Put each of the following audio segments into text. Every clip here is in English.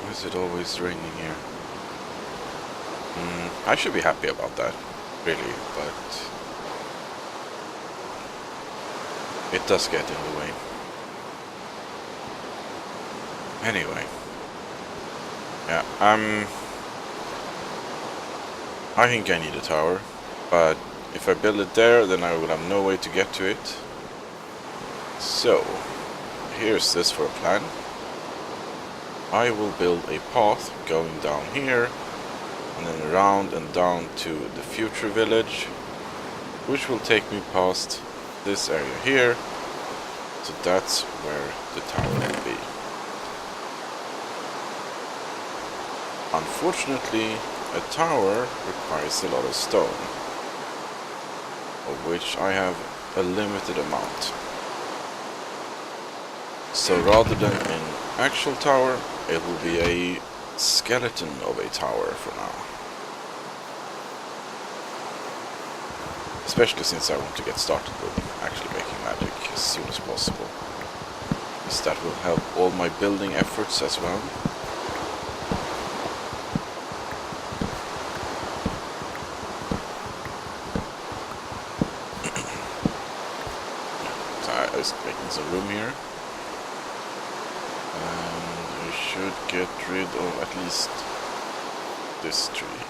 Why is it always raining here? I should be happy about that, really, but it does get in the way. Anyway. Yeah, I think I need a tower, but if I build it there, then I will have no way to get to it. So, here's this for a plan. I will build a path going down here, and then around and down to the future village, which will take me past this area here, so that's where the tower will be. Unfortunately, a tower requires a lot of stone, of which I have a limited amount. So rather than an actual tower, it will be a skeleton of a tower for now. Especially since I want to get started with actually making magic as soon as possible. Because that will help all my building efforts as well. So I was making some room here. And I should get rid of at least this tree.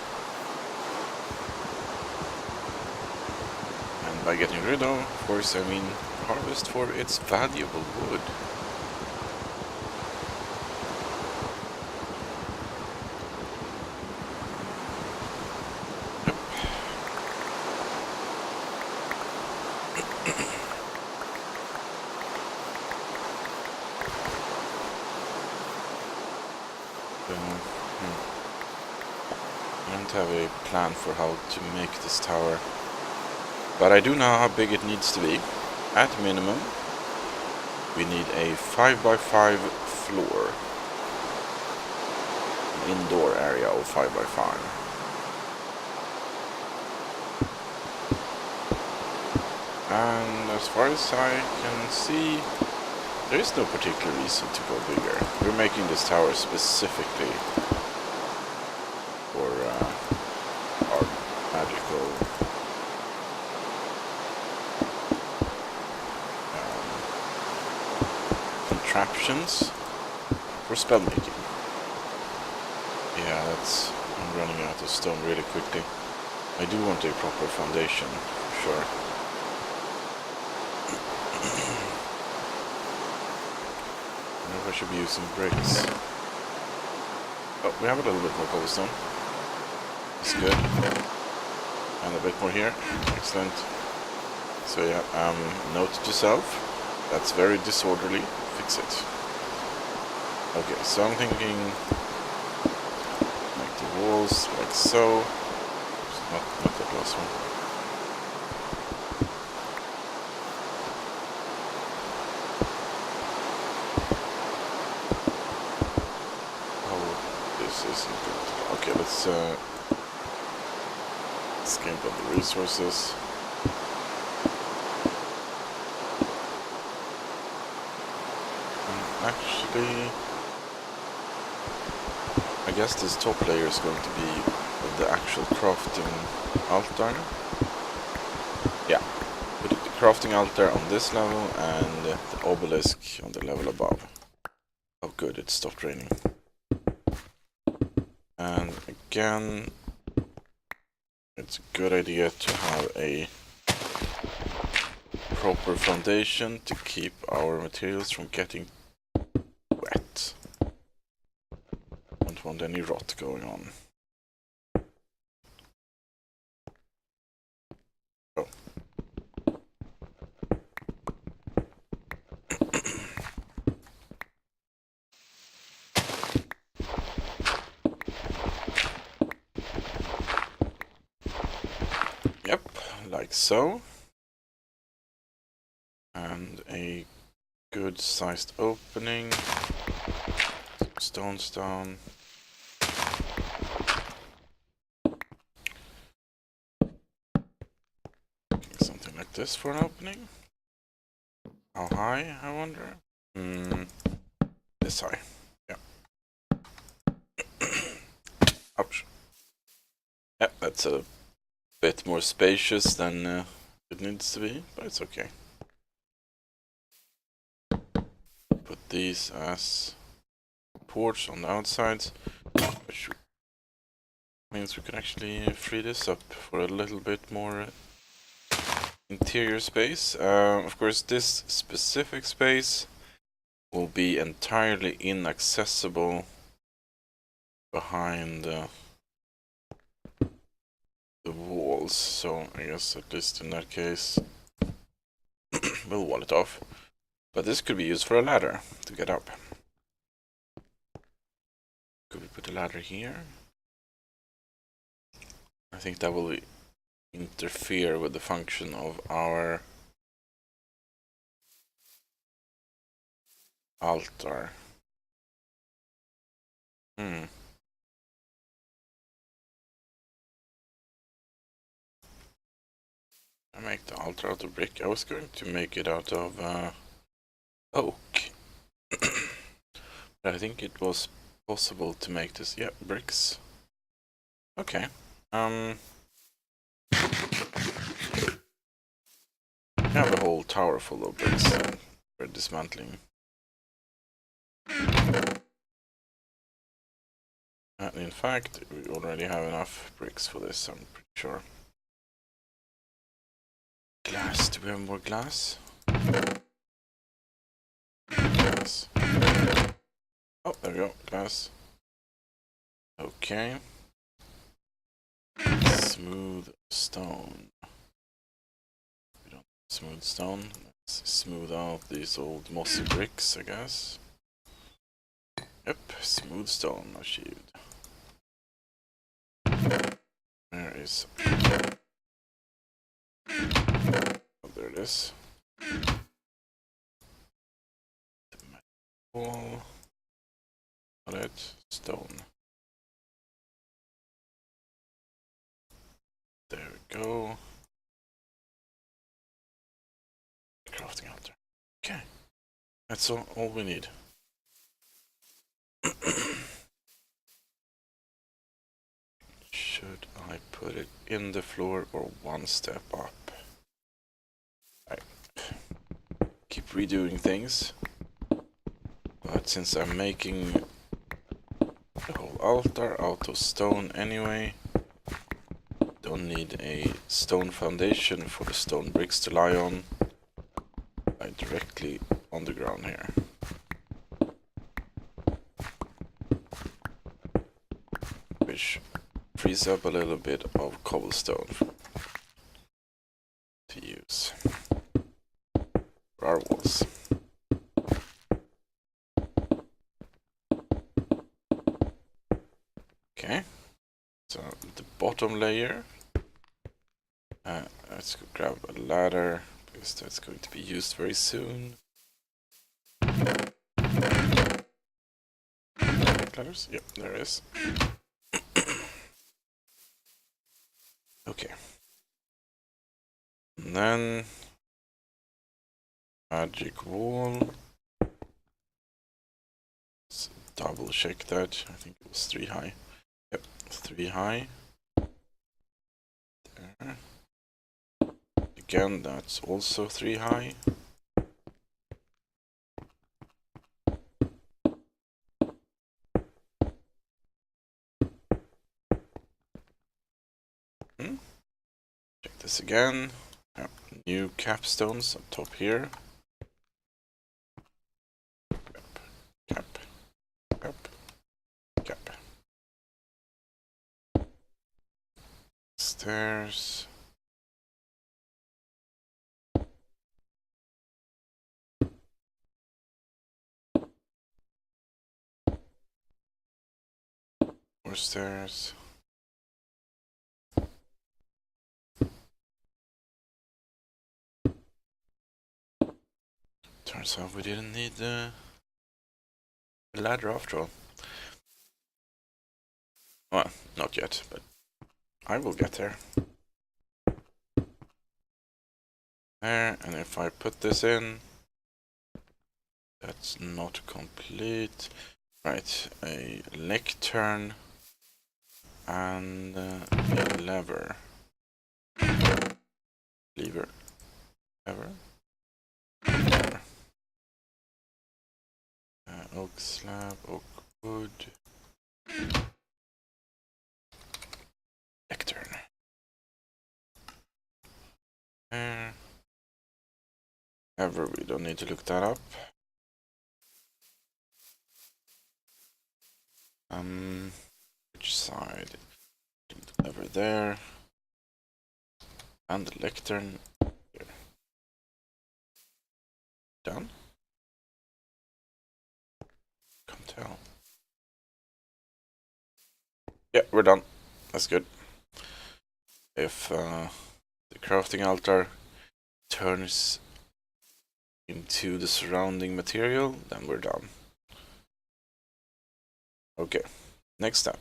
And by getting rid of course, I mean harvest for its valuable wood. I don't have a plan for how to make this tower, but I do know how big it needs to be. At minimum, we need a 5x5 floor, an indoor area of 5x5. And as far as I can see, there is no particular reason to go bigger. We're making this tower specifically for our magical contraptions for spellmaking. Yeah, I'm running out of stone really quickly. I do want a proper foundation, for sure. I wonder if I should be using bricks. Oh, we have a little bit more cobblestone. That's good. And a bit more here. Excellent. So yeah, note to self. That's very disorderly. Fix it. Okay, so I'm thinking make the walls like so. Not that last one. Okay, let's skimp on the resources. And actually, I guess this top layer is going to be the actual crafting altar. Yeah, put the crafting altar on this level and the obelisk on the level above. Oh good, it stopped raining. And again, it's a good idea to have a proper foundation to keep our materials from getting wet. Don't want any rot going on. Oh. Yep, like so. And a good sized opening. Stones down. Something like this for an opening. How high, I wonder? This high. Yeah. It's a bit more spacious than it needs to be, but it's okay. Put these as ports on the outsides, which means we can actually free this up for a little bit more interior space. Of course, this specific space will be entirely inaccessible behind the walls, so I guess at least in that case we'll wall it off. But this could be used for a ladder to get up. Could we put a ladder here? I think that will interfere with the function of our altar. I make the altar out of brick. I was going to make it out of oak. But I think it was possible to make this, yeah, bricks. Okay. I have a whole tower full of bricks for dismantling. And in fact, we already have enough bricks for this, I'm pretty sure. Glass, do we have more glass? Glass. Oh, there we go, glass. Okay. Smooth stone. We don't have smooth stone. Let's smooth out these old mossy bricks, I guess. Yep, smooth stone achieved. There is. Oh, there it is. Wall. Got it. Stone. There we go. Crafting altar. Okay. That's all we need. Should I put it in the floor or one step up? I keep redoing things. But since I'm making the whole altar out of stone anyway, don't need a stone foundation for the stone bricks to lie on. Lie directly on the ground here. Which frees up a little bit of cobblestone to use for our walls. Okay, so the bottom layer, let's go grab a ladder because that's going to be used very soon. Ladders? Yep, there is. Okay. And then magic wall. Let's double check that. I think it was 3 high. Yep, 3 high. There. Again, that's also 3 high. Check this again. Yep. New capstones up top here. Cap. Cap. Cap. Stairs. More stairs. Turns out we didn't need a ladder after all. Well, not yet, but I will get there. There, and if I put this in, that's not complete. Right, a lectern and a lever. Lever. Lever. Lever. Oak slab, oak wood. Lectern. Ever, we don't need to look that up. Which side? The lever there. And the lectern here. Done? Can't tell. Yeah, we're done. That's good. If the crafting altar turns into the surrounding material, then we're done. Okay, next step.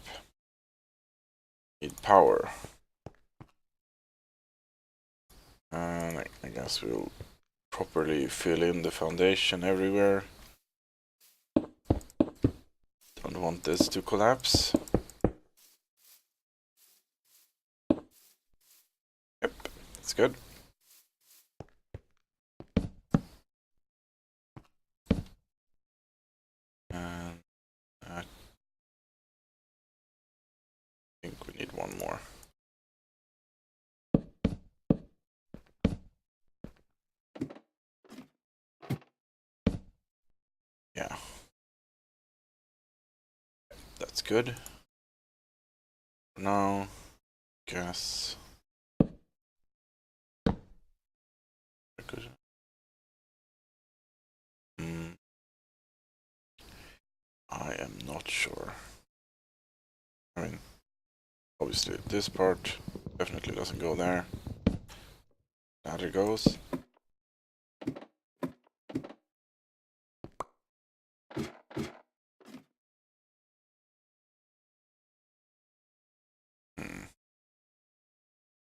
Need power. And I guess we'll properly fill in the foundation everywhere. Don't want this to collapse. Yep, that's good. And I think we need one more. Yeah. That's good. Now, guess. I am not sure. I mean, obviously this part definitely doesn't go there. Ladder goes.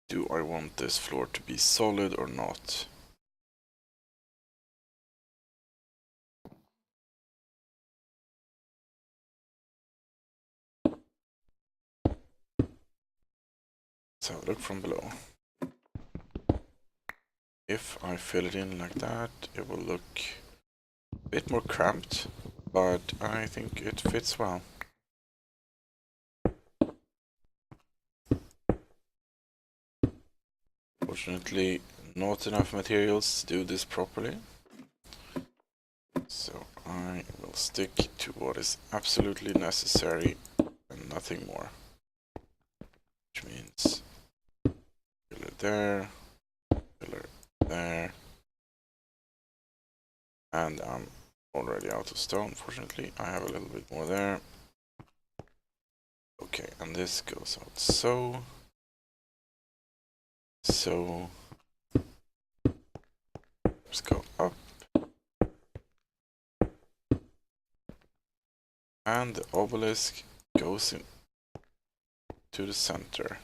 Do I want this floor to be solid or not? Let's have a look from below. If I fill it in like that, it will look a bit more cramped, but I think it fits well. Fortunately, not enough materials to do this properly. So I will stick to what is absolutely necessary and nothing more. Which means pillar there, pillar there. And I'm already out of stone, fortunately. I have a little bit more there. Okay, and this goes out so. So. Let's go up. And the obelisk goes in to the center.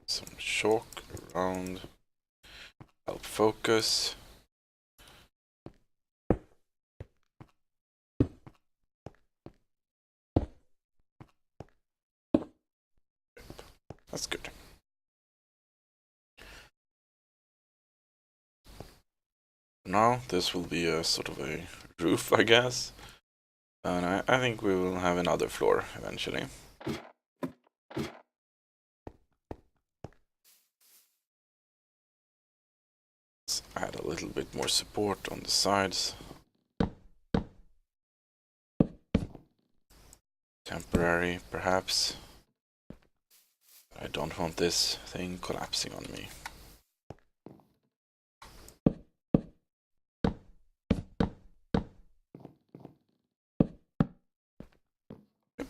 Some chalk around. Help focus. That's good. Now this will be a sort of a roof, I guess. And I think we will have another floor eventually. Let's add a little bit more support on the sides. Temporary, perhaps. I don't want this thing collapsing on me. Yep.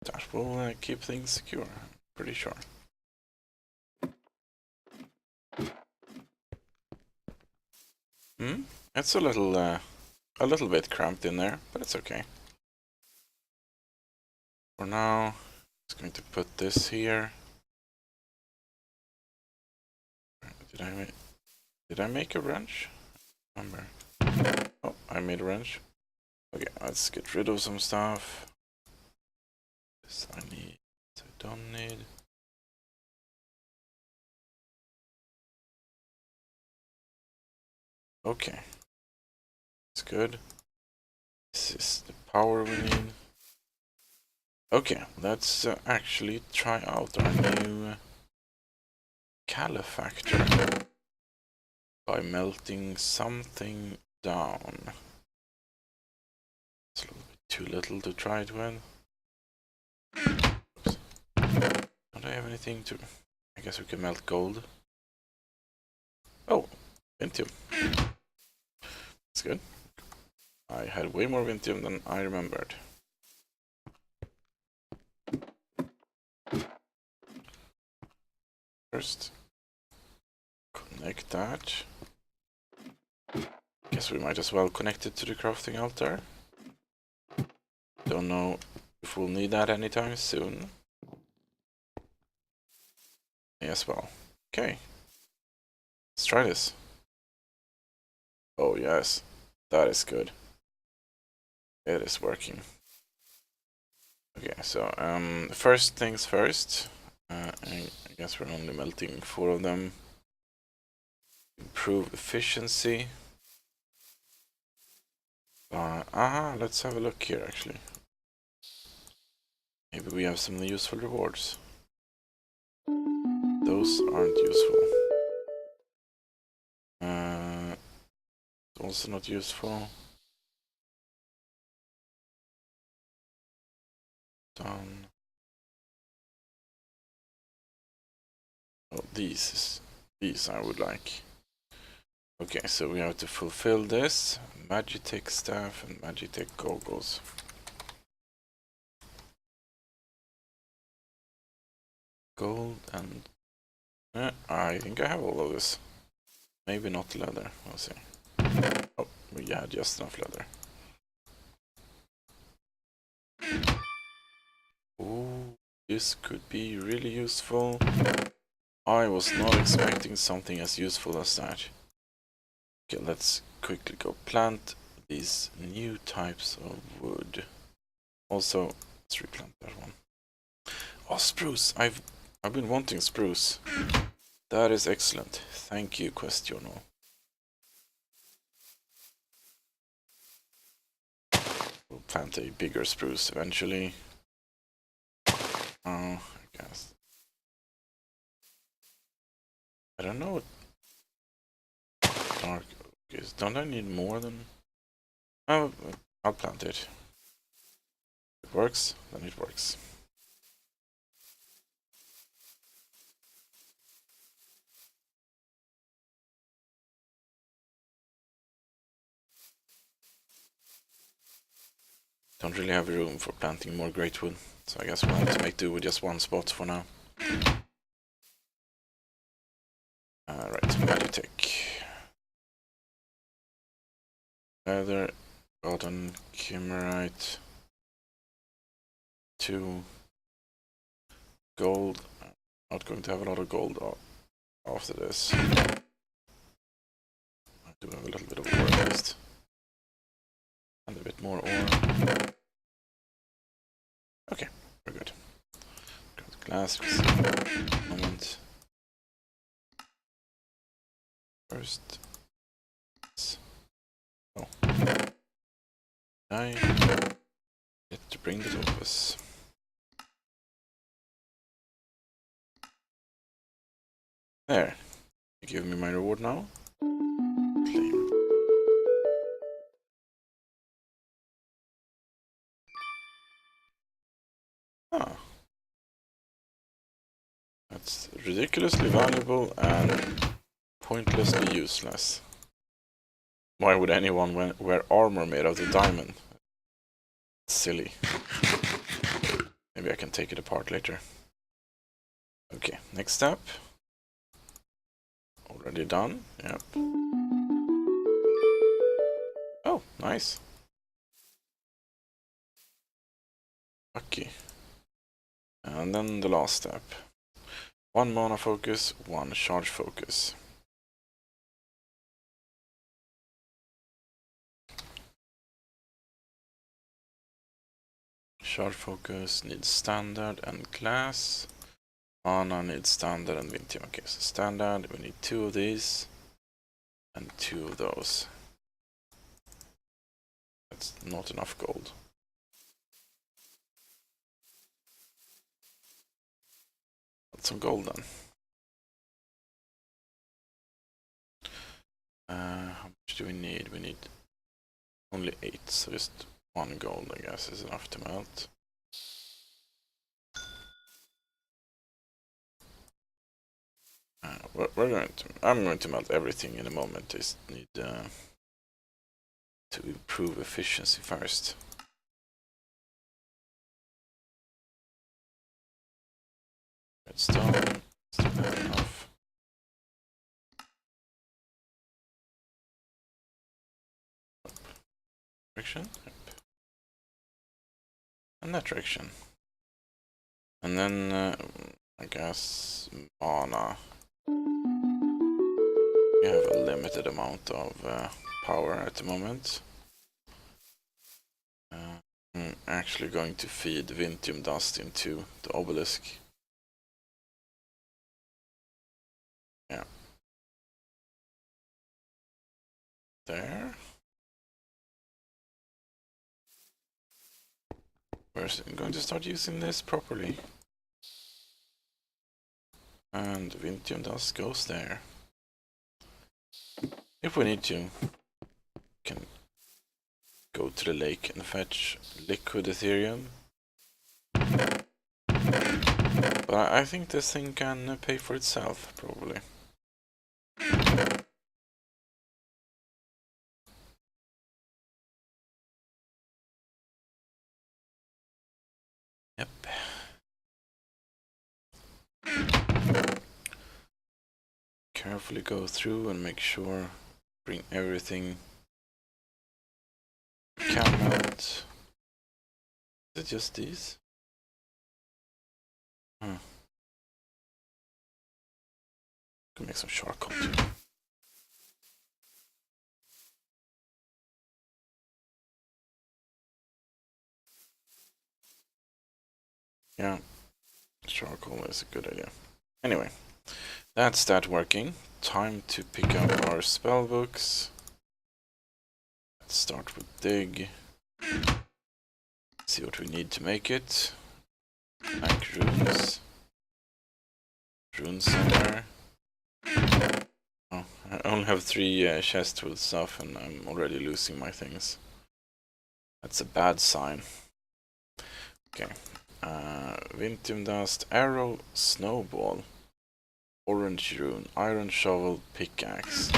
That will keep things secure, I'm pretty sure. It's a little bit cramped in there, but it's okay. For now, I'm just going to put this here. Did I make a wrench? Remember? Oh, I made a wrench. Okay, let's get rid of some stuff. This I need. This I don't need. Okay. That's good. This is the power we need. Okay, let's actually try out our new calefactor by melting something down. It's a little bit too little to try it with. Oops. Don't I have anything to... I guess we can melt gold. Oh, Vintium. That's good. I had way more Vintium than I remembered. First, connect that. Guess we might as well connect it to the crafting altar. Don't know if we'll need that anytime soon. Yes, well. Okay. Let's try this. Oh yes, that is good. It is working. Okay, so first things first. I guess we're only melting 4 of them. Improve efficiency. Let's have a look here actually. Maybe we have some useful rewards. Those aren't useful. Also not useful. Done. Oh, these I would like. Okay, so we have to fulfill this. Magitech staff and Magitech goggles. Gold and... I think I have all of this. Maybe not leather, we'll see. Oh, we had just enough leather. Oh, this could be really useful. I was not expecting something as useful as that. Okay, let's quickly go plant these new types of wood. Also, let's replant that one. Oh, spruce! I've been wanting spruce. That is excellent. Thank you, Questiono. We'll plant a bigger spruce eventually. Oh, I guess. I don't know what dark oak is. Don't I need more than... Oh, I'll plant it. If it works, then it works. Don't really have room for planting more great wood, so I guess we'll have to make do with just one spot for now. Right, Magitech. Leather, golden, kimmerite. 2 gold. Not going to have a lot of gold after this. I do have a little bit of ore at least. And a bit more ore. Okay, we're good. Got glass. Moment. First. Oh. I get to bring the topaz. There. You give me my reward now. Claim. Ah. That's ridiculously valuable and pointlessly useless. Why would anyone wear armor made out of diamond? It's silly. Maybe I can take it apart later. Okay, next step. Already done, yep. Oh, nice. Lucky. And then the last step. 1 mana focus, 1 charge focus. Shard focus needs standard and glass. Mana needs standard and Vintium. Okay, so standard, we need 2 of these and 2 of those. That's not enough gold. That's some gold then. How much do we need? We need only 8, so just 1 gold, I guess, is enough to melt. I'm going to melt everything in a moment. Just need to improve efficiency first. Redstone, still not enough. Direction, yep. And that direction. And then I guess mana. We have a limited amount of power at the moment. I'm actually going to feed Vintium dust into the obelisk. Yeah. There. I'm going to start using this properly. And Vintium dust goes there. If we need to, we can go to the lake and fetch liquid Ethereum. But I think this thing can pay for itself, probably. Yep. Carefully go through and make sure, bring everything we can out. Is it just these? Can make some charcoal too. Yeah, charcoal is a good idea. Anyway, that's that working. Time to pick up our spell books. Let's start with dig. See what we need to make it. Like runes. Rune center. Oh, I only have 3 chests with stuff and I'm already losing my things. That's a bad sign. Okay. Vintium dust, arrow, snowball, orange rune, iron shovel, pickaxe.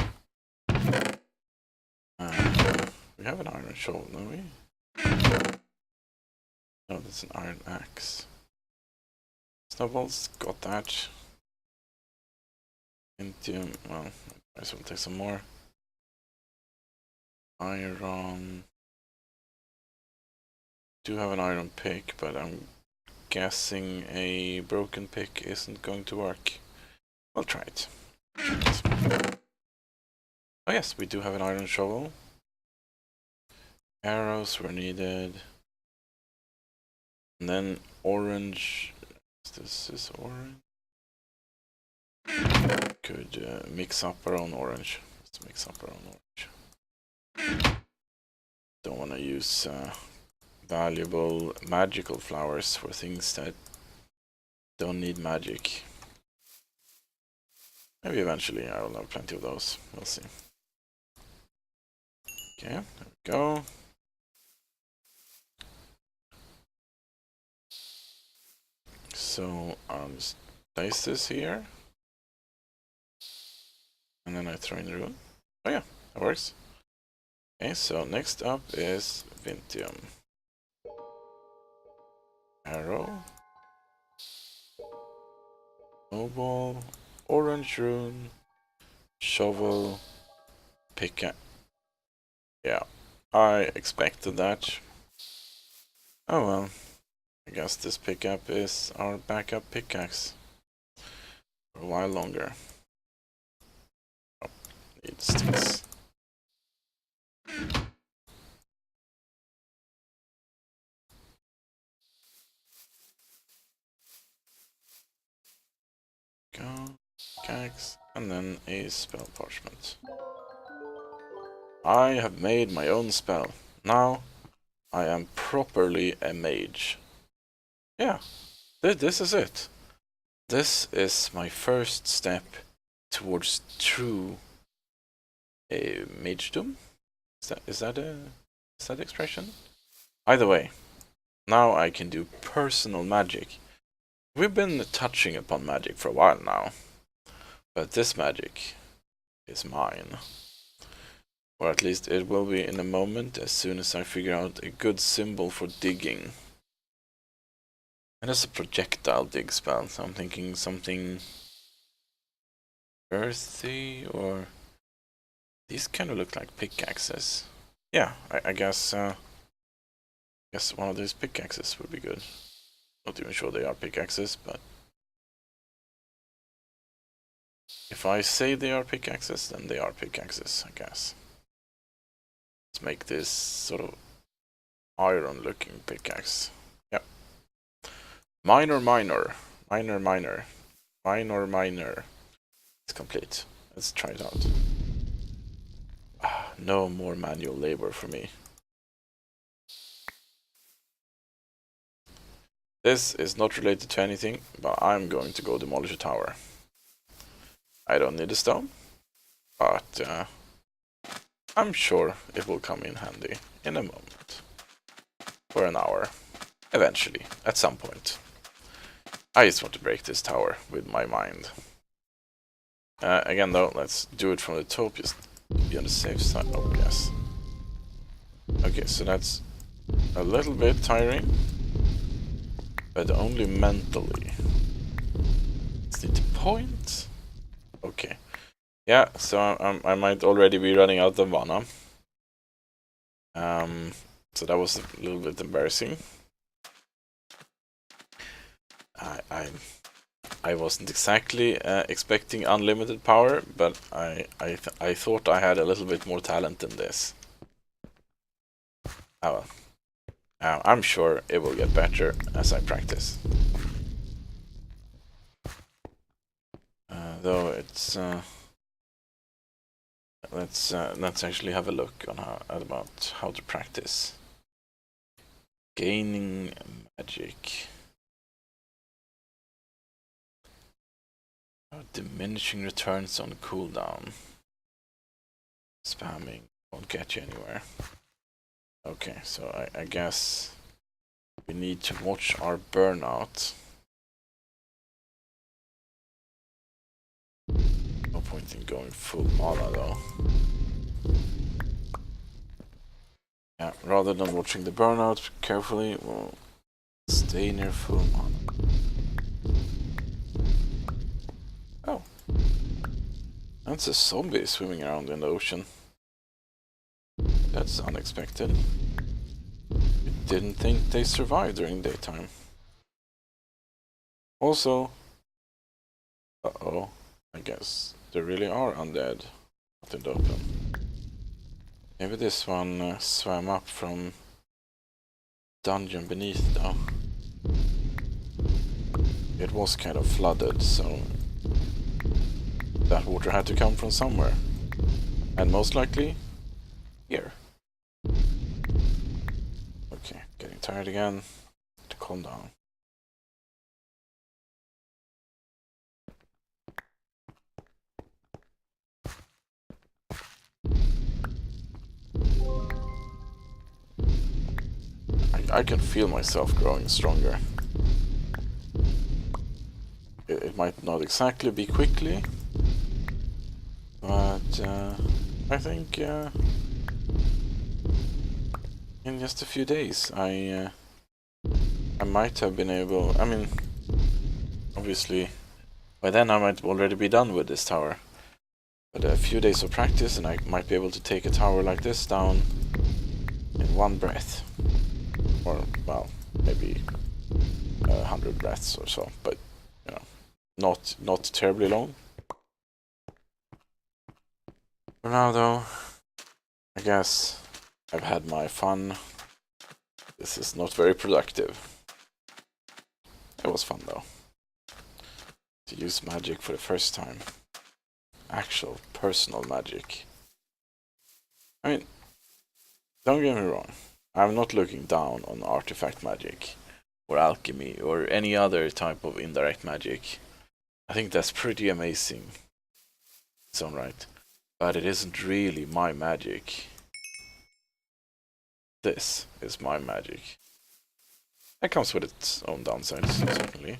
We have an iron shovel, don't we? No, that's an iron axe. Snowballs, got that. Vintium, well, I guess we'll take some more. Iron. Do have an iron pick, but I'm guessing a broken pick isn't going to work. I'll try it. Oh yes, we do have an iron shovel. Arrows were needed. And then orange. This is orange. Could mix up our own orange. Let's mix up our own orange. Don't want to use valuable magical flowers for things that don't need magic. Maybe eventually I will have plenty of those. We'll see. Okay, there we go. So I'll just place this here. And then I throw in the rune. Oh yeah, that works. Okay, so next up is Vintium. Arrow. Snowball. Orange rune. Shovel. Pickaxe. Yeah, I expected that. Oh well. I guess this pickup is our backup pickaxe. For a while longer. Oh, need sticks. And then a spell parchment. I have made my own spell. Now I am properly a mage. Yeah, this is it. This is my first step towards true magedom. Is that the expression? Either way, now I can do personal magic. We've been touching upon magic for a while now, but this magic is mine. Or at least it will be in a moment as soon as I figure out a good symbol for digging. And it's a projectile dig spell, so I'm thinking something earthy, or these kind of look like pickaxes. Yeah, I guess one of these pickaxes would be good. Not even sure they are pickaxes, but if I say they are pickaxes, then they are pickaxes, I guess. Let's make this sort of iron-looking pickaxe. Yep. Minor. It's complete. Let's try it out. No more manual labor for me. This is not related to anything, but I'm going to go demolish a tower. I don't need a stone, but I'm sure it will come in handy in a moment. For an hour. Eventually, at some point. I just want to break this tower with my mind. Again though, let's do it from the top, just be on the safe side. Oh, yes. Okay, so that's a little bit tiring, but only mentally. Let's need to point. Okay. Yeah, so I might already be running out of mana. So that was a little bit embarrassing. I wasn't exactly expecting unlimited power, but I thought I had a little bit more talent than this. Oh well. I'm sure it will get better as I practice. Though it's let's actually have a look on about how to practice gaining magic. Diminishing returns on cooldown. Spamming won't get you anywhere. Okay, so I guess we need to watch our burnout. No point in going full mana though. Yeah, rather than watching the burnout carefully, we'll stay near full mana. Oh. That's a zombie swimming around in the ocean. That's unexpected. I didn't think they survived during daytime. Also, uh-oh, I guess there really are undead out in the open. Maybe this one swam up from dungeon beneath though. It was kind of flooded, so that water had to come from somewhere. And most likely, here. Okay, getting tired again. To calm down. I can feel myself growing stronger. It might not exactly be quickly, but I think in just a few days I might have been able. I mean, obviously, by then I might already be done with this tower. But a few days of practice, and I might be able to take a tower like this down in one breath. Or, well, maybe 100 breaths or so, but, you know, not terribly long. For now, though, I guess I've had my fun. This is not very productive. It was fun, though, to use magic for the first time. actual personal magic. I mean, don't get me wrong. I'm not looking down on artifact magic or alchemy or any other type of indirect magic. I think that's pretty amazing in its own right. But it isn't really my magic. This is my magic. That comes with its own downsides, certainly.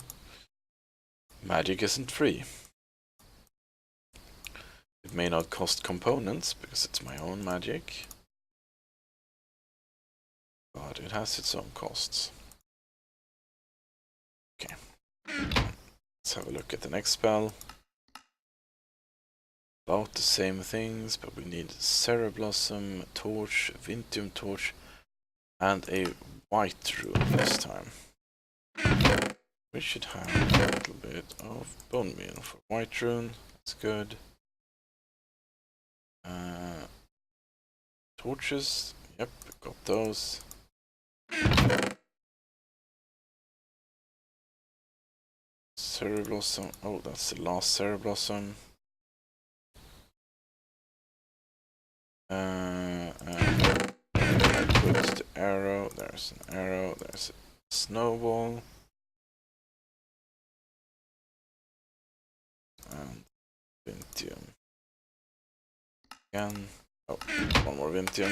Magic isn't free. It may not cost components, because it's my own magic. But it has its own costs. Okay. Let's have a look at the next spell. About the same things, but we need Cereblossom, Torch, Vintium Torch, and a white rune this time. We should have a little bit of bone meal for white rune. That's good. Torches. Yep, got those. Cereblossom. Oh, that's the last Cereblossom. And put the arrow. There's an arrow. There's a snowball. And Vintium. Again. Oh, one more Vintium.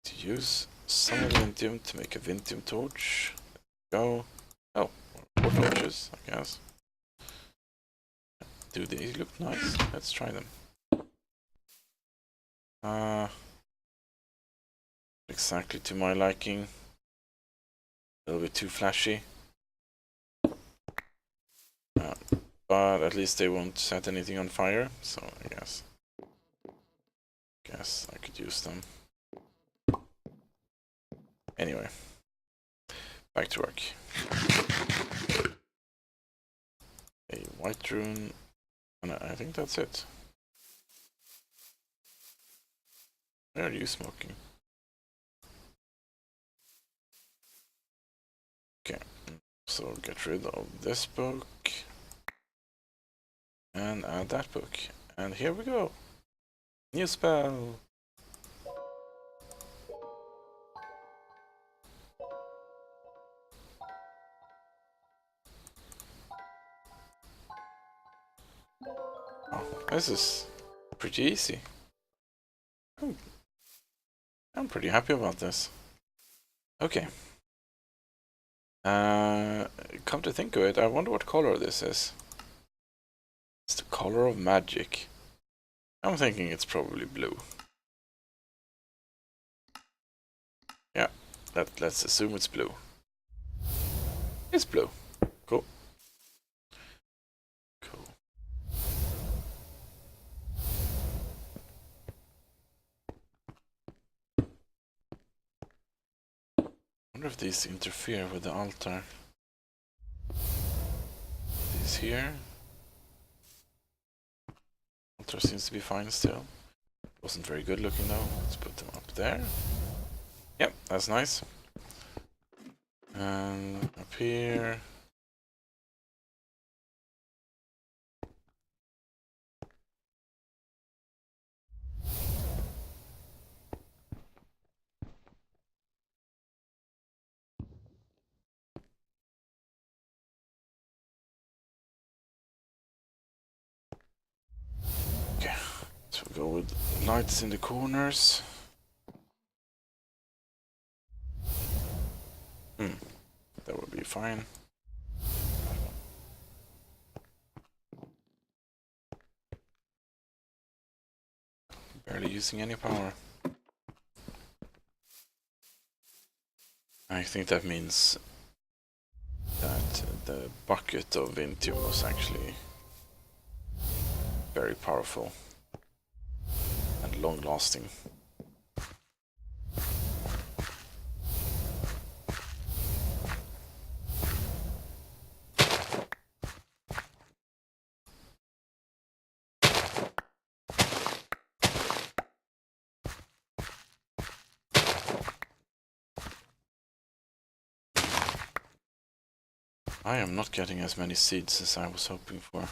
To use some of the Vintium to make a Vintium torch. Go. Oh, more torches, I guess. Do they look nice? Let's try them. Exactly to my liking. A little bit too flashy. But at least they won't set anything on fire, so I guess I could use them. Anyway, back to work. A white rune, and I think that's it. Where are you smoking? Okay, so get rid of this book. And add that book. And here we go. New spell. Oh, this is pretty easy. I'm pretty happy about this. Okay. Come to think of it, I wonder what color this is. It's the color of magic. I'm thinking it's probably blue. Yeah, let's assume it's blue. It's blue. Cool. Cool. I wonder if these interfere with the altar. These here. Altar seems to be fine still. Wasn't very good looking though. Let's put them up there. Yep, that's nice. And up here. Okay, so we'll go with lights in the corners. That would be fine. Barely using any power. I think that means that the bucket of Vintium was actually very powerful and long-lasting. I am not getting as many seeds as I was hoping for.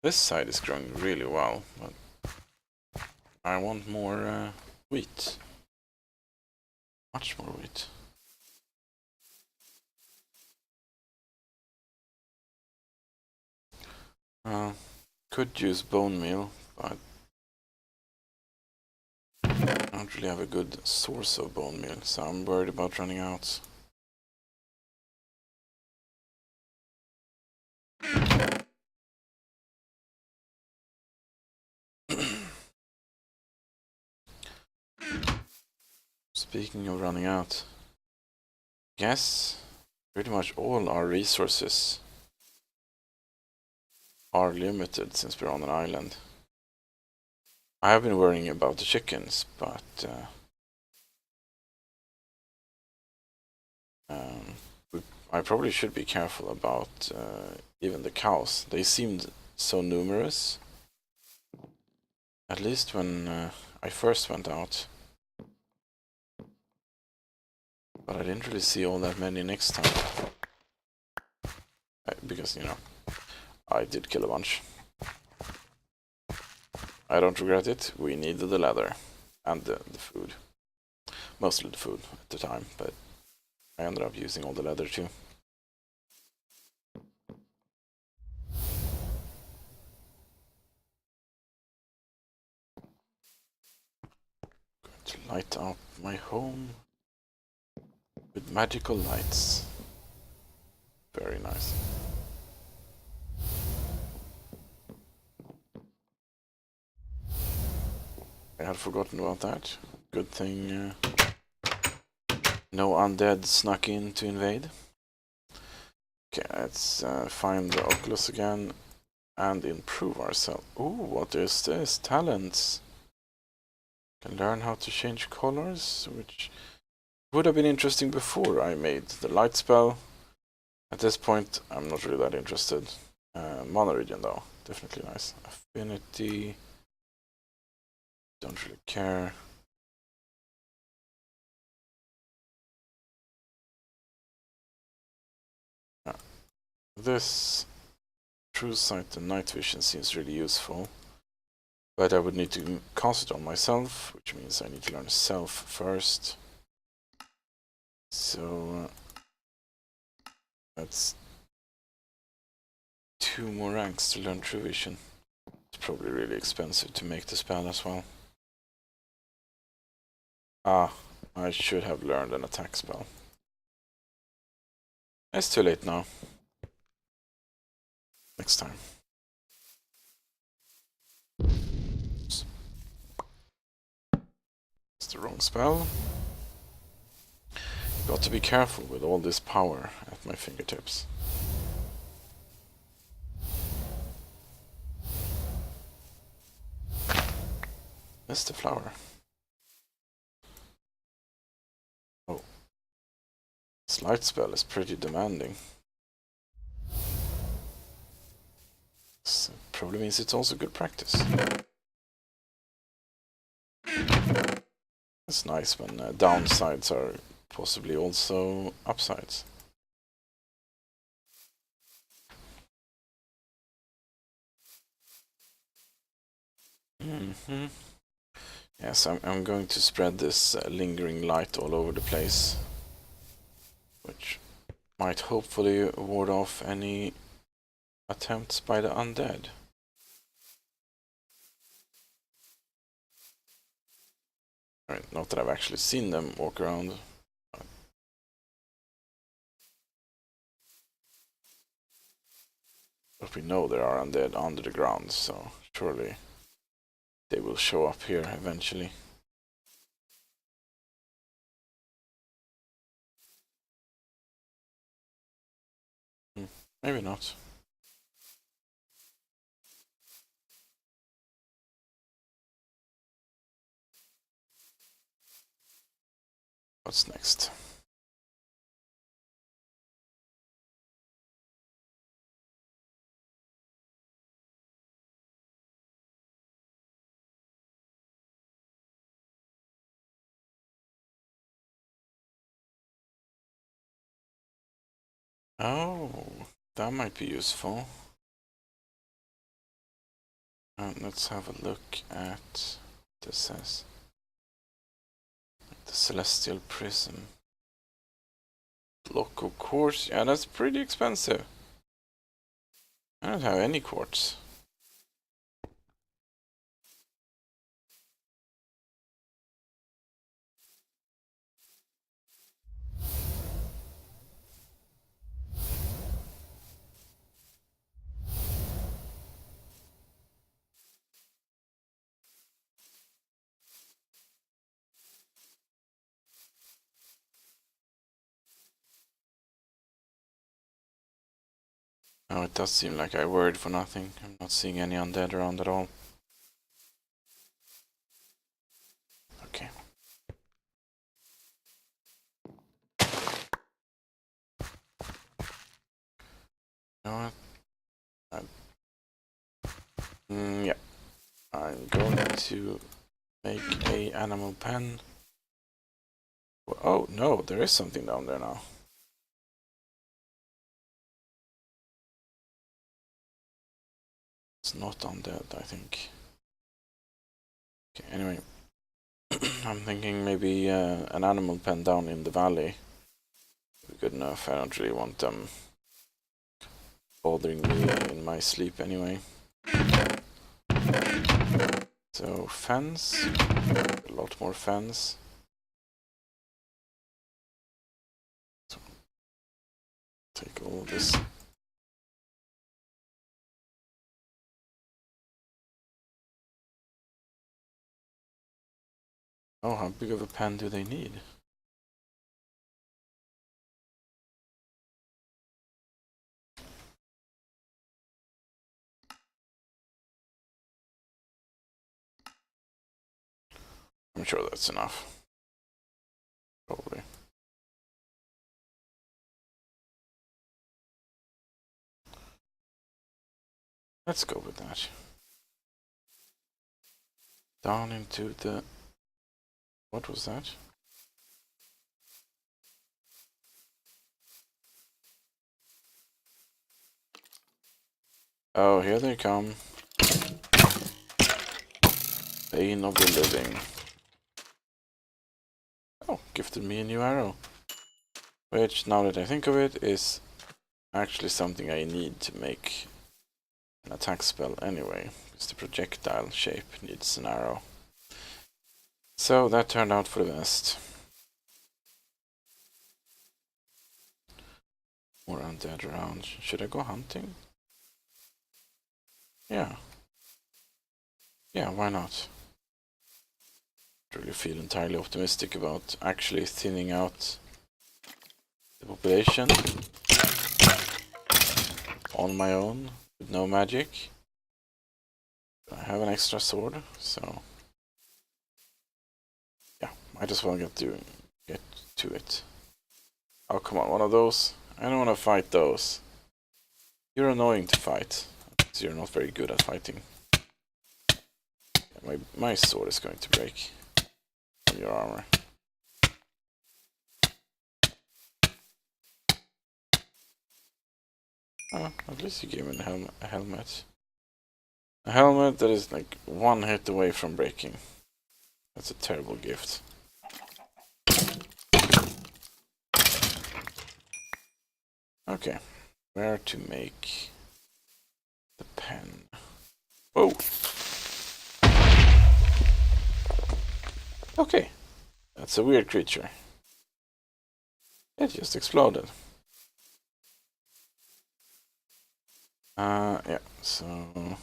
This side is growing really well, but I want more wheat. Much more wheat. Could use bone meal, but I don't really have a good source of bone meal, so I'm worried about running out. Speaking of running out, yes, pretty much all our resources are limited since we're on an island. I have been worrying about the chickens, but I probably should be careful about even the cows. They seemed so numerous, at least when I first went out. But I didn't really see all that many next time. Because, you know, I did kill a bunch. I don't regret it. We needed the leather and the food. Mostly the food at the time, but I ended up using all the leather too. Going to light up my home with magical lights. Very nice. I had forgotten about that. Good thing no undead snuck in to invade. Okay, let's find the Oculus again and improve ourselves. Ooh, what is this? Talents. Can learn how to change colors, which would have been interesting before I made the light spell. At this point, I'm not really that interested. Mono-region though, definitely nice. Affinity. Don't really care. This True Sight and Night Vision seems really useful, but I would need to cast it on myself, which means I need to learn Self first. So that's 2 more ranks to learn True Vision. It's probably really expensive to make the spell as well. Ah, I should have learned an attack spell. It's too late now. Next time. Oops. It's the wrong spell. Got to be careful with all this power at my fingertips. Missed the flower. Oh. This light spell is pretty demanding. This probably means it's also good practice. It's nice when downsides are possibly also upsides. Yes, I'm going to spread this lingering light all over the place, which might hopefully ward off any attempts by the undead. Right, not that I've actually seen them walk around. But we know there are undead under the ground, so surely they will show up here eventually. Maybe not. What's next? Oh, that might be useful. And let's have a look at what this says. The Celestial Prism. Block of quartz. Yeah, that's pretty expensive. I don't have any quartz. Oh, it does seem like I worried for nothing. I'm not seeing any undead around at all. Okay. You know what? Yeah. I'm going to make a animal pen. Oh, no, there is something down there now. It's not undead, I think. Okay, anyway. I'm thinking maybe an animal pen down in the valley would be good enough. I don't really want them bothering me in my sleep anyway. So, fence. A lot more fence. So, take all of this. Oh, how big of a pen do they need? I'm sure that's enough. Probably. Let's go with that. Down into the... What was that? Oh, here they come. Bane of the living. Oh, gifted me a new arrow. Which, now that I think of it, is actually something I need to make an attack spell anyway. Because the projectile shape needs an arrow. So that turned out for the best. More undead around. Should I go hunting? Yeah. Yeah, why not? I really feel entirely optimistic about actually thinning out the population on my own with no magic. I have an extra sword, so yeah, might as well get to it. Oh, come on, one of those. I don't want to fight those. You're annoying to fight. You're not very good at fighting. Yeah, my sword is going to break from your armor. Oh, at least you gave me a helmet. A helmet that is like one hit away from breaking. That's a terrible gift. Okay, where to make the pen? Oh! Okay, that's a weird creature. It just exploded. Yeah, so...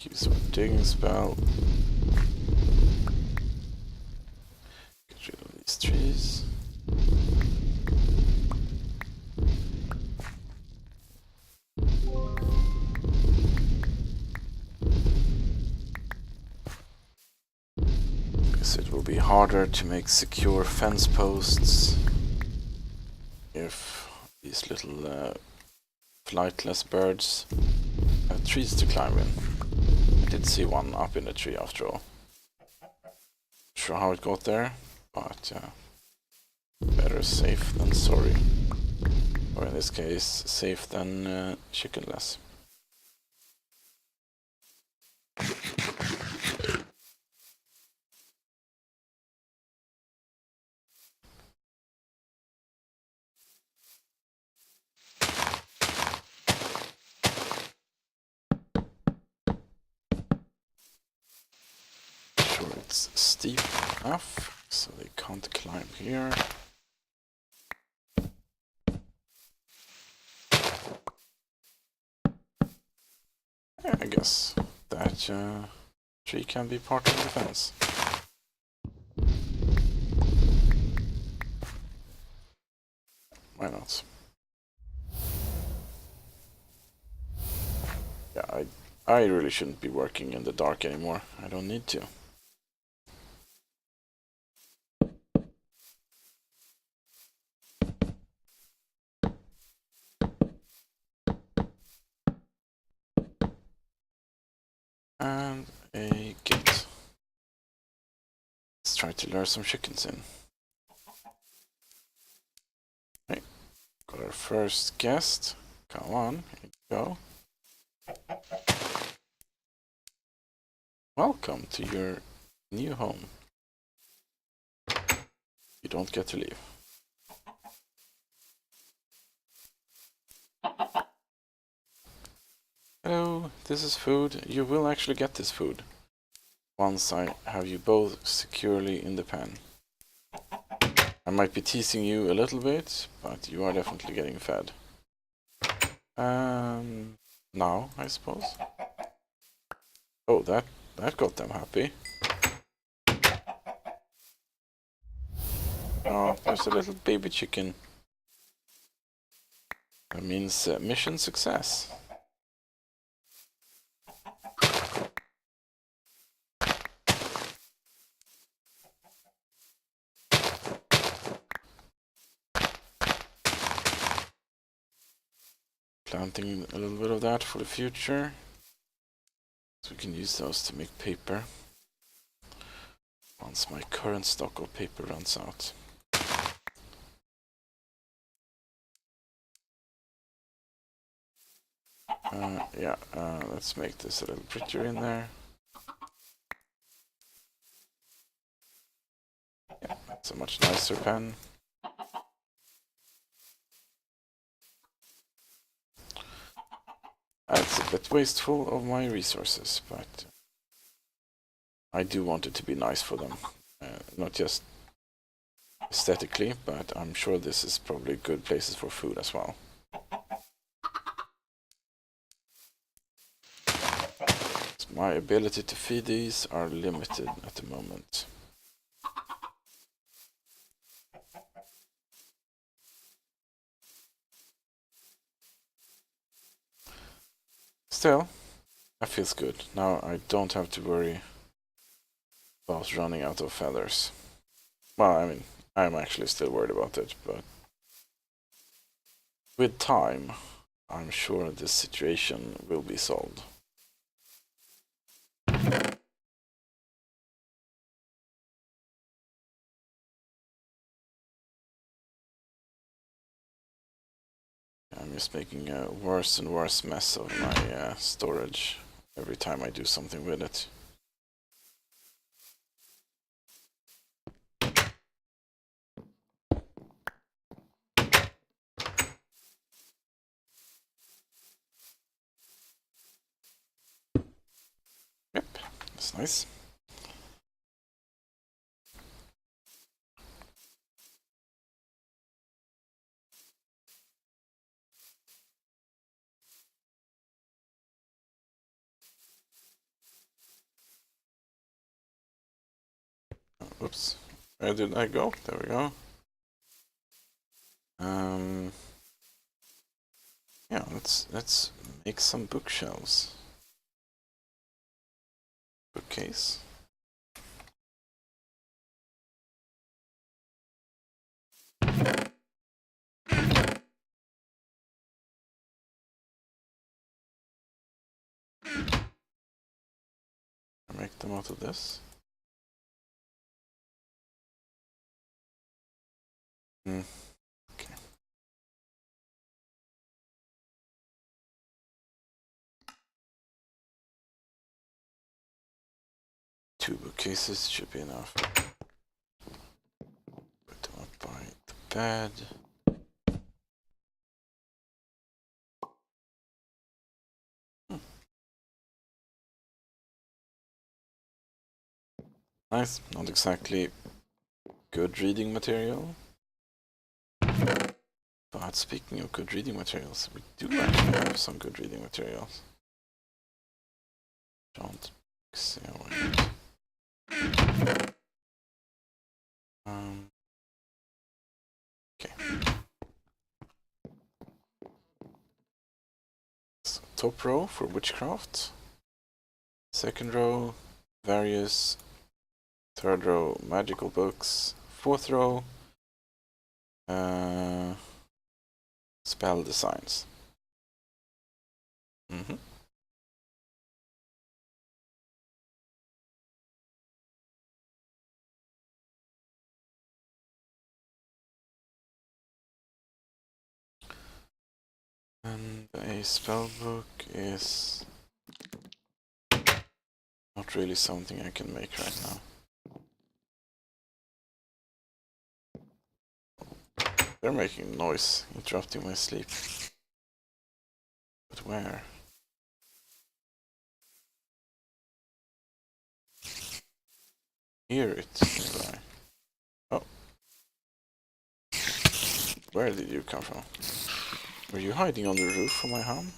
use my digging spell. Get rid of these trees. Guess it will be harder to make secure fence posts if these little flightless birds have trees to climb in. I did see one up in the tree after all. Not sure how it got there, but better safe than sorry. Or in this case, safe than chickenless. Sure, it's steep enough so they can't climb here. Yeah, I guess that tree can be part of the fence. Why not? Yeah, I really shouldn't be working in the dark anymore. I don't need to. And a gate. Let's try to lure some chickens in. Okay, got our first guest. Come on, here you go. Welcome to your new home. You don't get to leave. Hello, this is food. You will actually get this food once I have you both securely in the pen. I might be teasing you a little bit, but you are definitely getting fed. Now, I suppose. Oh, that got them happy. Oh, there's a little baby chicken. That means mission success. Planting a little bit of that for the future. So we can use those to make paper. Once my current stock of paper runs out. Let's make this a little prettier in there. Yeah, that's a much nicer pen. That's a bit wasteful of my resources, but I do want it to be nice for them. Not just aesthetically, but I'm sure this is probably good places for food as well. My ability to feed these are limited at the moment. Still, that feels good. Now I don't have to worry about running out of feathers. Well, I mean, I'm actually still worried about it, but with time, I'm sure this situation will be solved. I'm just making a worse and worse mess of my storage every time I do something with it. Yep, that's nice. Oops, where did I go? There we go. Yeah, let's make some bookshelves. Bookcase. I make them out of this. Okay. 2 bookcases should be enough. Put them up by the bed. Nice, not exactly good reading material. But speaking of good reading materials, we do actually have some good reading materials. Don't say wait. Okay. So, top row for witchcraft. Second row, various. Third row, magical books. Fourth row, spell designs. And a spell book is not really something I can make right now. They're making noise, interrupting my sleep. But where? Hear it nearby. Oh. Where did you come from? Were you hiding on the roof of my home?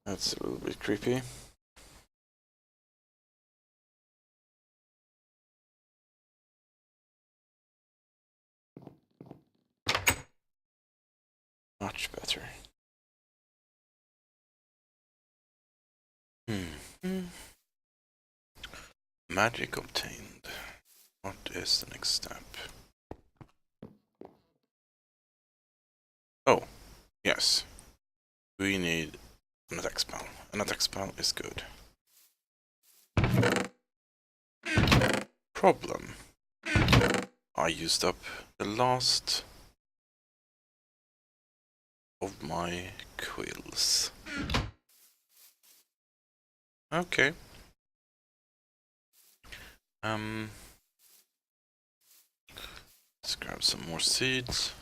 That's a little bit creepy. Much better. Magic obtained. What is the next step? Oh, yes. We need an attack spell. An attack spell is good. Problem. I used up the last of my quills. Okay. Let's grab some more seeds.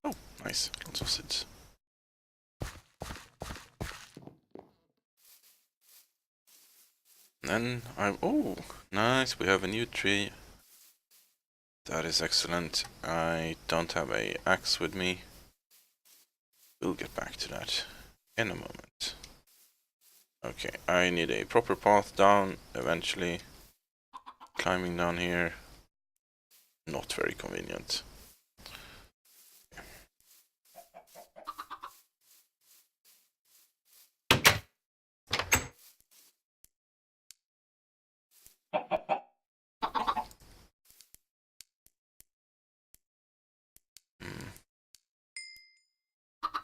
Oh, nice. Lots of seeds. And oh, nice. We have a new tree. That is excellent. I don't have a axe with me. We'll get back to that in a moment. Okay, I need a proper path down eventually. Climbing down here, not very convenient.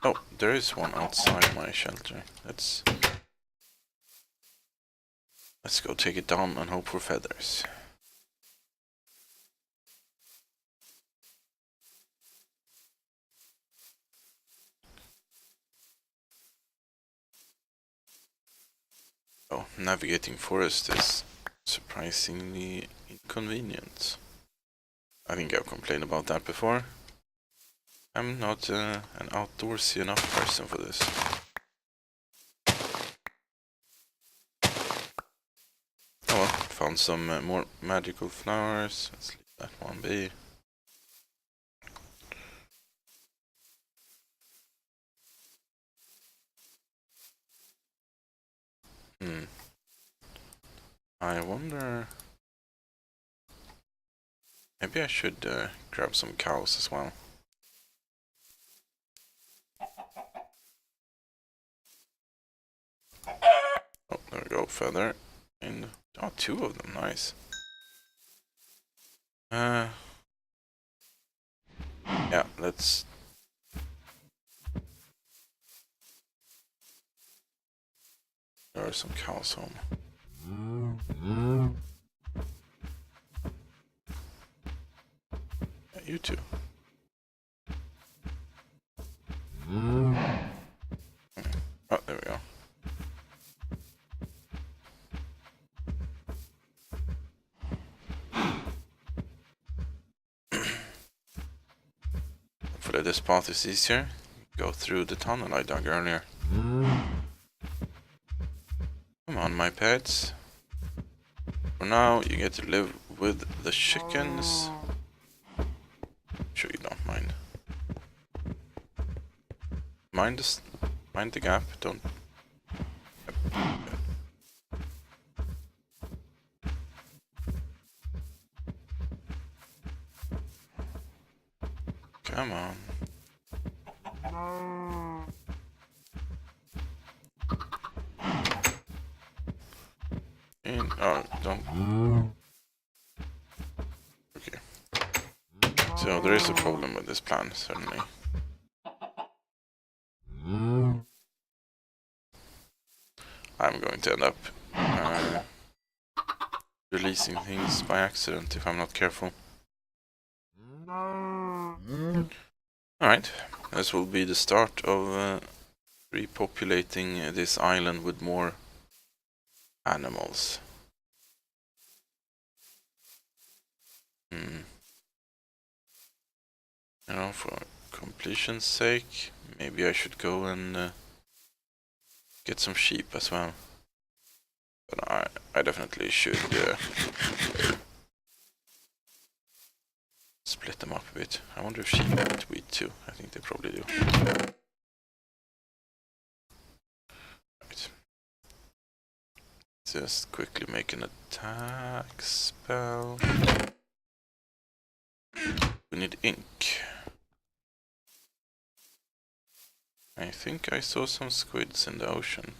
Oh, there is one outside my shelter. Let's go take it down and hope for feathers. Oh, navigating forest is surprisingly inconvenient. I think I've complained about that before. I'm not an outdoorsy enough person for this. Oh well, found some more magical flowers. Let's leave that one be. I wonder... Maybe I should grab some cows as well. Oh, there we go, feather. And oh, 2 of them, nice. Yeah, let's... There are some cows home. Yeah, you too. this path is easier. Go through the tunnel I dug earlier. Come on, my pets. For now, you get to live with the chickens. Sure you don't mind. Mind the gap, don't... Come on. Oh, don't... Okay. So there is a problem with this plan, certainly. I'm going to end up releasing things by accident if I'm not careful. Alright, this will be the start of repopulating this island with more animals. You know, for completion's sake, maybe I should go and get some sheep as well. But I definitely should split them up a bit. I wonder if sheep eat wheat too. I think they probably do. Right. Just quickly make an attack spell. We need ink. I think I saw some squids in the ocean.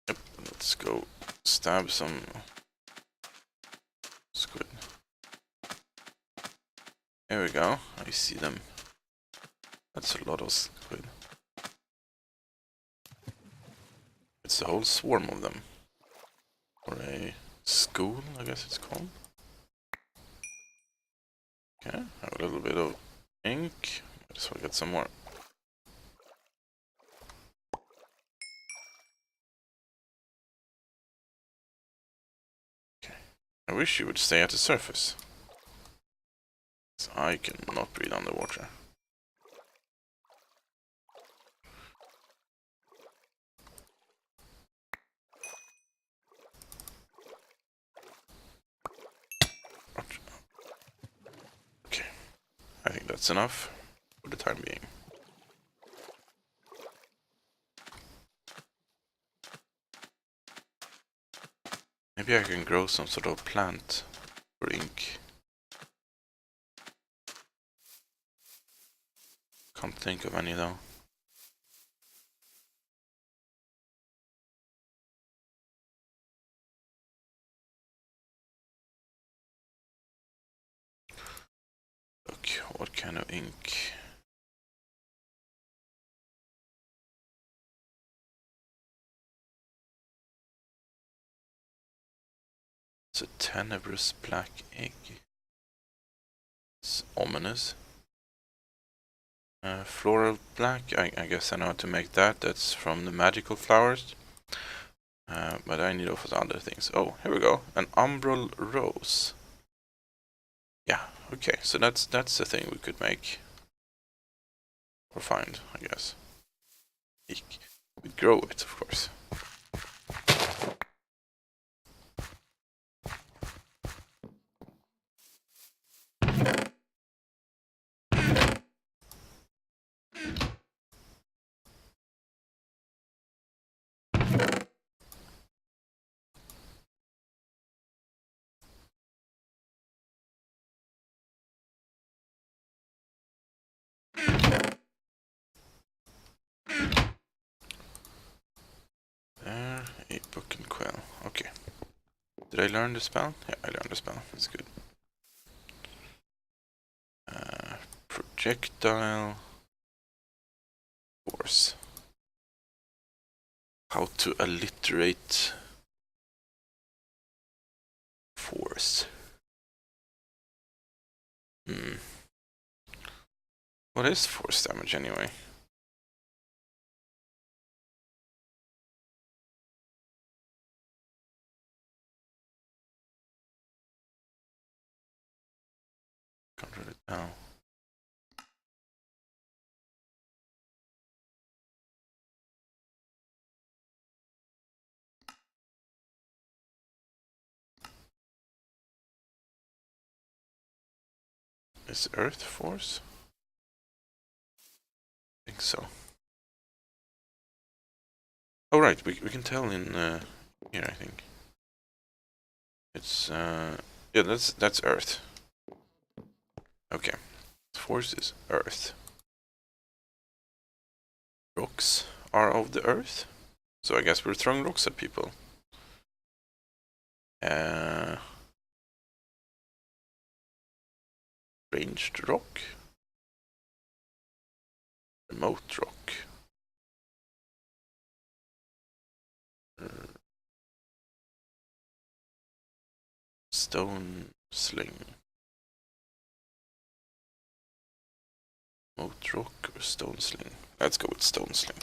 Yep, let's go stab some squid. There we go, I see them. That's a lot of squid. It's a whole swarm of them. Or a school, I guess it's called. Okay, have a little bit of ink. Might as well get some more. Okay. I wish you would stay at the surface. So I cannot breathe underwater. Okay, I think that's enough for the time being. Maybe I can grow some sort of plant for ink. Can't think of any though. Look, what kind of ink? It's a tenebrous black egg. It's ominous. Floral black, I guess I know how to make that. That's from the magical flowers. But I need also other things. Oh, here we go. An umbral rose. Yeah, okay. So that's the thing we could make. Or find, I guess. We'd grow it, of course. There, a book and quill. Okay. Did I learn the spell? Yeah, I learned the spell. That's good. Projectile force. How to alliterate force. What is force damage anyway? Oh. Is Earth force? I think so. Oh right, we can tell in here, I think. It's yeah, that's Earth. Okay. Force is Earth. Rocks are of the Earth. So I guess we're throwing rocks at people. Ranged rock. Remote rock. Stone sling. Remote rock or stone sling? Let's go with stone sling.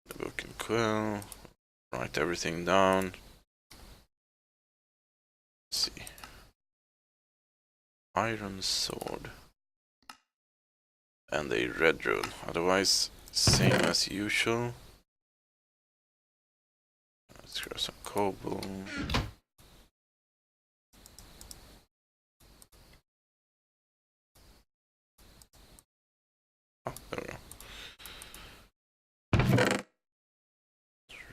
The book and quill. Write everything down. Let's see. Iron sword. And a red rune. Otherwise, same as usual. Let's grab some cobble. Oh, there we go.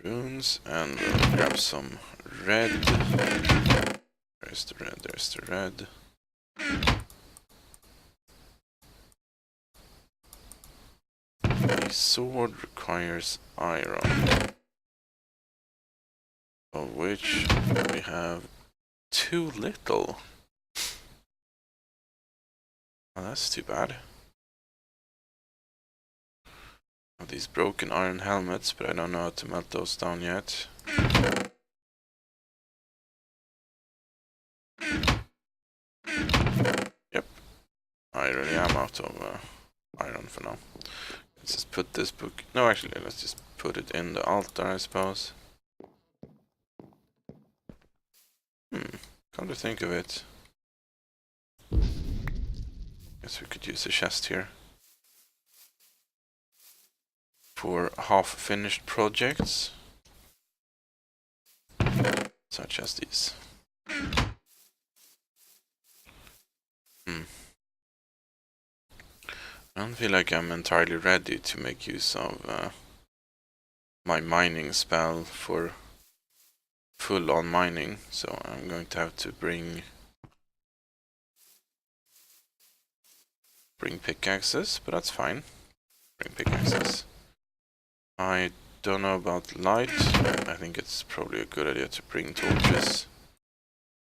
Runes, and we'll grab some red. There's the red, there's the red. A sword requires iron, of which we have too little. Oh, that's too bad. These broken iron helmets, but I don't know how to melt those down yet. Yep, I really am out of iron for now. Let's just put this book... No, actually, let's just put it in the altar, I suppose. Come to think of it. Guess we could use a chest here. For half-finished projects. Such as these. I don't feel like I'm entirely ready to make use of my mining spell for full-on mining, so I'm going to have to bring pickaxes, but that's fine. Bring pickaxes. I don't know about light. I think it's probably a good idea to bring torches.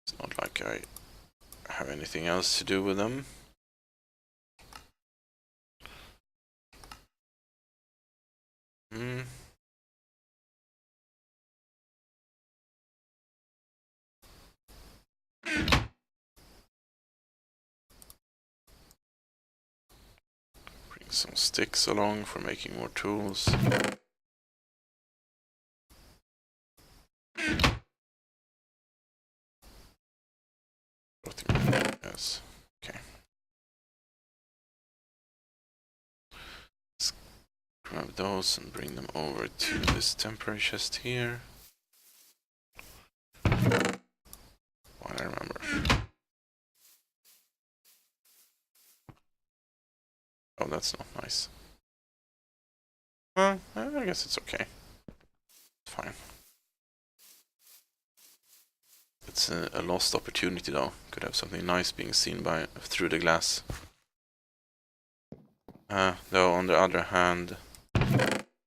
It's not like I have anything else to do with them. Bring some sticks along for making more tools. Yes. Okay. Let's grab those and bring them over to this temporary chest here. What I remember. Oh, that's not nice. Well, I guess it's okay. It's fine. It's a lost opportunity though. Could have something nice being seen by through the glass. Though on the other hand,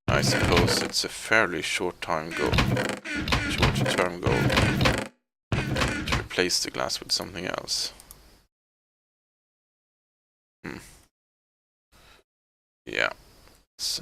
I suppose it's a fairly short-term goal to replace the glass with something else. Yeah. Let's